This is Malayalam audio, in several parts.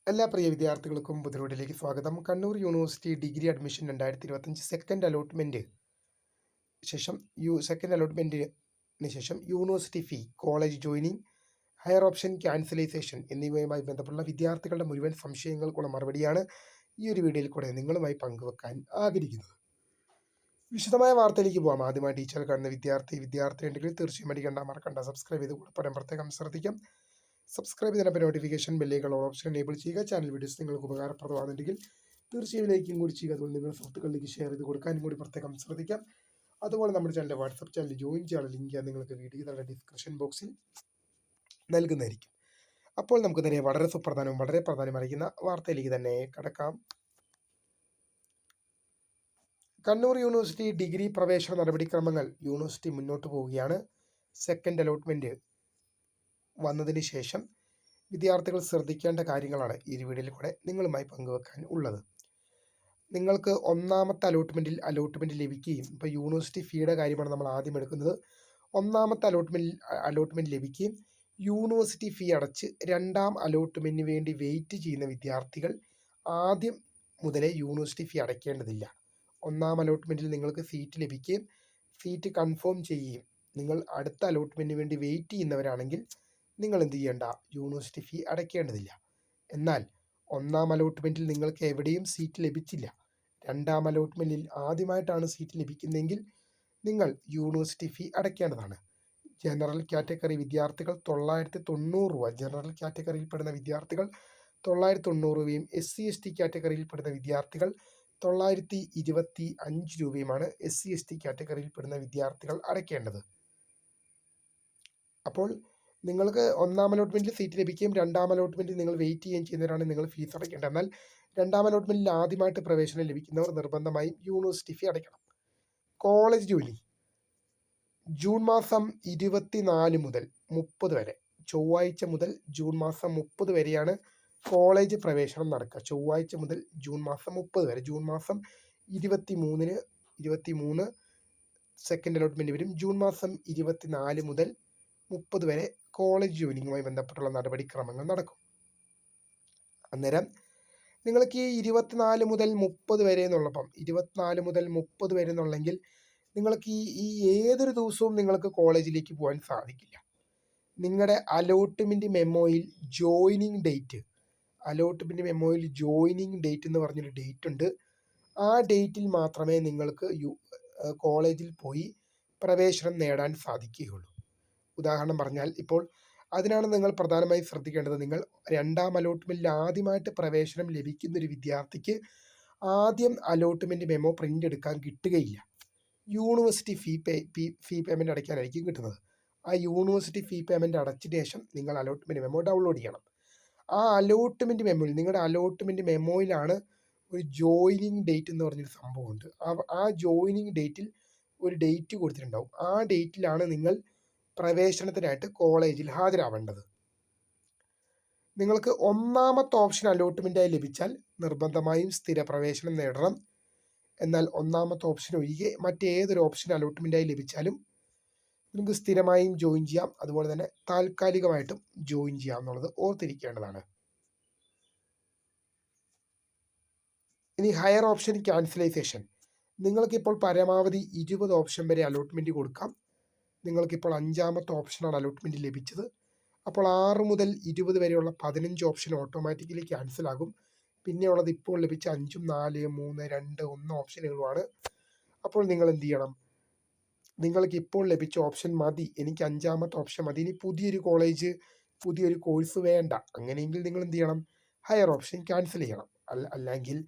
എല്ലാ പ്രിയ വിദ്യാർത്ഥികൾക്കും പുതിരോഡിലേക്ക് സ്വാഗതം. Kannur university degree admission 2025 second allotment second അലോട്ട്മെൻറ്റിന് ശേഷം university fee, college joining, higher option cancellation എന്നിവയുമായി ബന്ധപ്പെട്ടുള്ള വിദ്യാർത്ഥികളുടെ മുഴുവൻ സംശയങ്ങൾക്കുള്ള മറുപടിയാണ് ഈ ഒരു വീഡിയോയിൽ കൂടെ നിങ്ങളുമായി പങ്കുവെക്കാൻ ആഗ്രഹിക്കുന്നത്. വിശദമായ വാർത്തയിലേക്ക് പോകാം. ആദ്യമായി ടീച്ചർ കാണുന്ന വിദ്യാർത്ഥി ഉണ്ടെങ്കിൽ തീർച്ചയായും അടിക്കണ്ട, മറക്കണ്ട, സബ്സ്ക്രൈബ് ചെയ്ത് കൂടെ പറയാൻ പ്രത്യേകം ശ്രദ്ധിക്കാം. സബ്സ്ക്രൈബ് ചെയ്തപ്പോൾ നോട്ടിഫിക്കേഷൻ ബെല്ലുകൾ ഓപ്ഷൻ എനേബിൾ ചെയ്യുക. ചാനൽ വീഡിയോസ് നിങ്ങൾക്ക് ഉപകാരപ്രദമാണെന്നുണ്ടെങ്കിൽ തീർച്ചയായും ലൈക്കും കൂടി ചെയ്യുക. അതുപോലെ നിങ്ങളുടെ സുഹൃത്തുക്കളിലേക്ക് ഷെയർ ചെയ്ത് കൊടുക്കാനും കൂടി പ്രത്യേകം ശ്രദ്ധിക്കാം. അതുപോലെ നമ്മുടെ ചാനലിൻ്റെ വാട്സപ്പ് ചാനൽ ജോയിൻ ചെയ്യാനുള്ള ലിങ്ക് നിങ്ങൾക്ക് വീഡിയോയുടെ ഡിസ്ക്രിപ്ഷൻ ബോക്സിൽ നൽകുന്നതായിരിക്കും. അപ്പോൾ നമുക്ക് തന്നെ വളരെ സുപ്രധാനവും വളരെ പ്രാധാന്യമറിയിക്കുന്ന വാർത്തയിലേക്ക് തന്നെ കടക്കാം. കണ്ണൂർ യൂണിവേഴ്സിറ്റി ഡിഗ്രി പ്രവേശന നടപടിക്രമങ്ങൾ യൂണിവേഴ്സിറ്റി മുന്നോട്ട് പോവുകയാണ്. സെക്കൻഡ് അലോട്ട്മെൻറ്റ് വന്നതിന് ശേഷം വിദ്യാർത്ഥികൾ ശ്രദ്ധിക്കേണ്ട കാര്യങ്ങളാണ് ഈ വീഡിയോയിൽ കൂടെ നിങ്ങളുമായി പങ്കുവെക്കാൻ ഉള്ളത്. നിങ്ങൾക്ക് ഒന്നാമത്തെ അലോട്ട്മെൻറ്റ് ലഭിക്കുകയും, ഇപ്പോൾ യൂണിവേഴ്സിറ്റി ഫീയുടെ കാര്യമാണ് നമ്മൾ ആദ്യം എടുക്കുന്നത്. ഒന്നാമത്തെ അലോട്ട്മെൻറ്റ് ലഭിക്കുകയും യൂണിവേഴ്സിറ്റി ഫീ അടച്ച് രണ്ടാം അലോട്ട്മെൻറ്റിന് വേണ്ടി വെയിറ്റ് ചെയ്യുന്ന വിദ്യാർത്ഥികൾ ആദ്യം മുതലേ യൂണിവേഴ്സിറ്റി ഫീ അടയ്ക്കേണ്ടതില്ല. ഒന്നാം അലോട്ട്മെൻറ്റിൽ നിങ്ങൾക്ക് സീറ്റ് ലഭിക്കുകയും സീറ്റ് കൺഫേം ചെയ്യുകയും നിങ്ങൾ അടുത്ത അലോട്ട്മെൻറ്റിന് വേണ്ടി വെയിറ്റ് ചെയ്യുന്നവരാണെങ്കിൽ നിങ്ങൾ എന്ത് ചെയ്യേണ്ട, യൂണിവേഴ്സിറ്റി ഫീ അടയ്ക്കേണ്ടതില്ല. എന്നാൽ ഒന്നാം അലോട്ട്മെൻറ്റിൽ നിങ്ങൾക്ക് എവിടെയും സീറ്റ് ലഭിച്ചില്ല, രണ്ടാം അലോട്ട്മെൻറ്റിൽ ആദ്യമായിട്ടാണ് സീറ്റ് ലഭിക്കുന്നതെങ്കിൽ നിങ്ങൾ യൂണിവേഴ്സിറ്റി ഫീ അടയ്ക്കേണ്ടതാണ്. ജനറൽ കാറ്റഗറി വിദ്യാർത്ഥികൾ 990 രൂപ, ജനറൽ കാറ്റഗറിയിൽപ്പെടുന്ന വിദ്യാർത്ഥികൾ 990 രൂപയും SC/ST കാറ്റഗറിയിൽപ്പെടുന്ന വിദ്യാർത്ഥികൾ 925 രൂപയുമാണ് SC/ST കാറ്റഗറിയിൽപ്പെടുന്ന വിദ്യാർത്ഥികൾ അടയ്ക്കേണ്ടത്. അപ്പോൾ നിങ്ങൾക്ക് ഒന്നാം അലോട്ട്മെൻറ്റിൽ സീറ്റ് ലഭിക്കുകയും രണ്ടാം അലോട്ട്മെൻറ്റിൽ നിങ്ങൾ വെയിറ്റ് ചെയ്യുകയും ചെയ്യുന്നവരാണ് നിങ്ങൾ ഫീസ് അടയ്ക്കേണ്ടത്. എന്നാൽ രണ്ടാം അലോട്ട്മെൻറ്റിൽ ആദ്യമായിട്ട് പ്രവേശനം ലഭിക്കുന്നവർ നിർബന്ധമായും യൂണിവേഴ്സിറ്റി ഫീ അടയ്ക്കണം. കോളേജ് ജോയിനിങ് ജൂൺ മാസം 24 മുതൽ 30 വരെ, ചൊവ്വാഴ്ച മുതൽ ജൂൺ മാസം 30 വരെയാണ് കോളേജ് പ്രവേശനം നടക്കുക. ചൊവ്വാഴ്ച മുതൽ ജൂൺ മാസം 30 വരെ. ജൂൺ മാസം 23 സെക്കൻഡ് അലോട്ട്മെൻറ്റ് വരും. ജൂൺ മാസം 24 മുതൽ 30 വരെ കോളേജ് ജോയിനിങ്ങുമായി ബന്ധപ്പെട്ടുള്ള നടപടിക്രമങ്ങൾ നടക്കും. അന്നേരം നിങ്ങൾക്ക് ഈ 24 മുതൽ 30 വരെ എന്നുള്ളപ്പം 24 മുതൽ 30 വരെ എന്നുള്ളെങ്കിൽ നിങ്ങൾക്ക് ഈ ഏതൊരു ദിവസവും നിങ്ങൾക്ക് കോളേജിലേക്ക് പോകാൻ സാധിക്കില്ല. നിങ്ങളുടെ അലോട്ട്മെൻറ്റ് മെമ്മോയിൽ ജോയിനിങ് ഡേറ്റ് എന്ന് പറഞ്ഞൊരു ഡേറ്റ് ഉണ്ട്. ആ ഡേറ്റിൽ മാത്രമേ നിങ്ങൾക്ക് കോളേജിൽ പോയി പ്രവേശനം നേടാൻ സാധിക്കുകയുള്ളൂ. ഉദാഹരണം പറഞ്ഞാൽ, ഇപ്പോൾ അതിനാണ് നിങ്ങൾ പ്രധാനമായും ശ്രദ്ധിക്കേണ്ടത്. നിങ്ങൾ രണ്ടാം അലോട്ട്മെൻറ്റിൽ ആദ്യമായിട്ട് പ്രവേശനം ലഭിക്കുന്നൊരു വിദ്യാർത്ഥിക്ക് ആദ്യം അലോട്ട്മെൻറ്റ് മെമ്മോ പ്രിൻ്റ് എടുക്കാൻ കിട്ടുകയില്ല. യൂണിവേഴ്സിറ്റി ഫീ പേയ്മെൻറ്റ് അടയ്ക്കാനായിരിക്കും കിട്ടുന്നത്. ആ യൂണിവേഴ്സിറ്റി ഫീ പേയ്മെൻറ്റ് അടച്ചതിന് ശേഷം നിങ്ങൾ അലോട്ട്മെൻറ്റ് മെമ്മോ ഡൗൺലോഡ് ചെയ്യണം. ആ അലോട്ട്മെൻറ്റ് മെമ്മോയിൽ, നിങ്ങളുടെ അലോട്ട്മെൻറ്റ് മെമ്മോയിലാണ് ഒരു ജോയിനിങ് ഡേറ്റ് എന്ന് പറഞ്ഞൊരു സംഭവമുണ്ട്. ആ ജോയിനിങ് ഡേറ്റിൽ ഒരു ഡേറ്റ് കൊടുത്തിട്ടുണ്ടാവും. ആ ഡേറ്റിലാണ് നിങ്ങൾ പ്രവേശനത്തിനായിട്ട് കോളേജിൽ ഹാജരാവേണ്ടത്. നിങ്ങൾക്ക് ഒന്നാമത്തെ ഓപ്ഷൻ അലോട്ട്മെൻറ്റായി ലഭിച്ചാൽ നിർബന്ധമായും സ്ഥിര പ്രവേശനം നേടണം. എന്നാൽ ഒന്നാമത്തെ ഓപ്ഷൻ ഒഴികെ മറ്റേതൊരു ഓപ്ഷൻ അലോട്ട്മെൻറ്റായി ലഭിച്ചാലും നിങ്ങൾക്ക് സ്ഥിരമായും ജോയിൻ ചെയ്യാം, അതുപോലെ തന്നെ താൽക്കാലികമായിട്ടും ജോയിൻ ചെയ്യാം എന്നുള്ളത് ഓർത്തിരിക്കേണ്ടതാണ്. ഇനി ഹയർ ഓപ്ഷൻ ക്യാൻസലൈസേഷൻ. നിങ്ങൾക്കിപ്പോൾ പരമാവധി 20 ഓപ്ഷൻ വരെ അലോട്ട്മെൻറ്റ് കൊടുക്കാം. നിങ്ങൾക്കിപ്പോൾ 5ാമത്തെ ഓപ്ഷനാണ് അലോട്ട്മെൻറ്റ് ലഭിച്ചത്. അപ്പോൾ 6 മുതൽ 20 വരെയുള്ള 15 ഓപ്ഷൻ ഓട്ടോമാറ്റിക്കലി ക്യാൻസലാകും. പിന്നെയുള്ളത് ഇപ്പോൾ ലഭിച്ച 5, 4, 3, 2, 1 ഓപ്ഷനുകളുമാണ്. അപ്പോൾ നിങ്ങൾ എന്ത് ചെയ്യണം, നിങ്ങൾക്ക് ഇപ്പോൾ ലഭിച്ച ഓപ്ഷൻ മതി, എനിക്ക് 5ാമത്തെ ഓപ്ഷൻ മതി, ഇനി പുതിയൊരു കോഴ്സ് വേണ്ട, അങ്ങനെയെങ്കിൽ നിങ്ങൾ എന്ത് ചെയ്യണം, ഹയർ ഓപ്ഷൻ ക്യാൻസൽ ചെയ്യണം. അല്ലെങ്കിൽ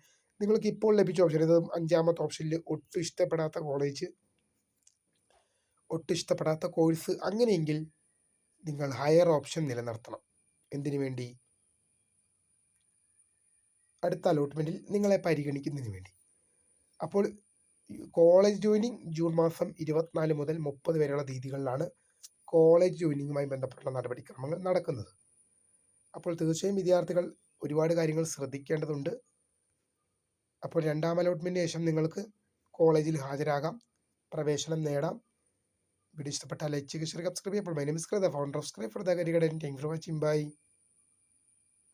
നിങ്ങൾക്ക് ഇപ്പോൾ ലഭിച്ച ഓപ്ഷൻ, ഇത് 5ാമത്തെ ഓപ്ഷനിൽ ഒട്ടും ഇഷ്ടപ്പെടാത്ത കോഴ്സ്, അങ്ങനെയെങ്കിൽ നിങ്ങൾ ഹയർ ഓപ്ഷൻ നിലനിർത്തണം. എന്തിനു വേണ്ടി? അടുത്ത അലോട്ട്മെൻറ്റിൽ നിങ്ങളെ പരിഗണിക്കുന്നതിന് വേണ്ടി. അപ്പോൾ കോളേജ് ജോയിനിങ് ജൂൺ മാസം 24 മുതൽ 30 വരെയുള്ള തീയതികളിലാണ് കോളേജ് ജോയിനിങ്ങുമായി ബന്ധപ്പെട്ടുള്ള നടപടിക്രമങ്ങൾ നടക്കുന്നത്. അപ്പോൾ തീർച്ചയായും വിദ്യാർത്ഥികൾ ഒരുപാട് കാര്യങ്ങൾ ശ്രദ്ധിക്കേണ്ടതുണ്ട്. അപ്പോൾ രണ്ടാം അലോട്ട്മെൻറ്റിന് ശേഷം നിങ്ങൾക്ക് കോളേജിൽ ഹാജരാകാം, പ്രവേശനം നേടാം. വീഡിയോ ഇഷ്ടപ്പെട്ടാൽ ലൈക്ക് ചെയ്യുക, സബ്സ്ക്രൈബ് ചെയ്യുക. അപ്പോൾ my name is Kritha, founder of Scribe for the career. Thank you for watching. By.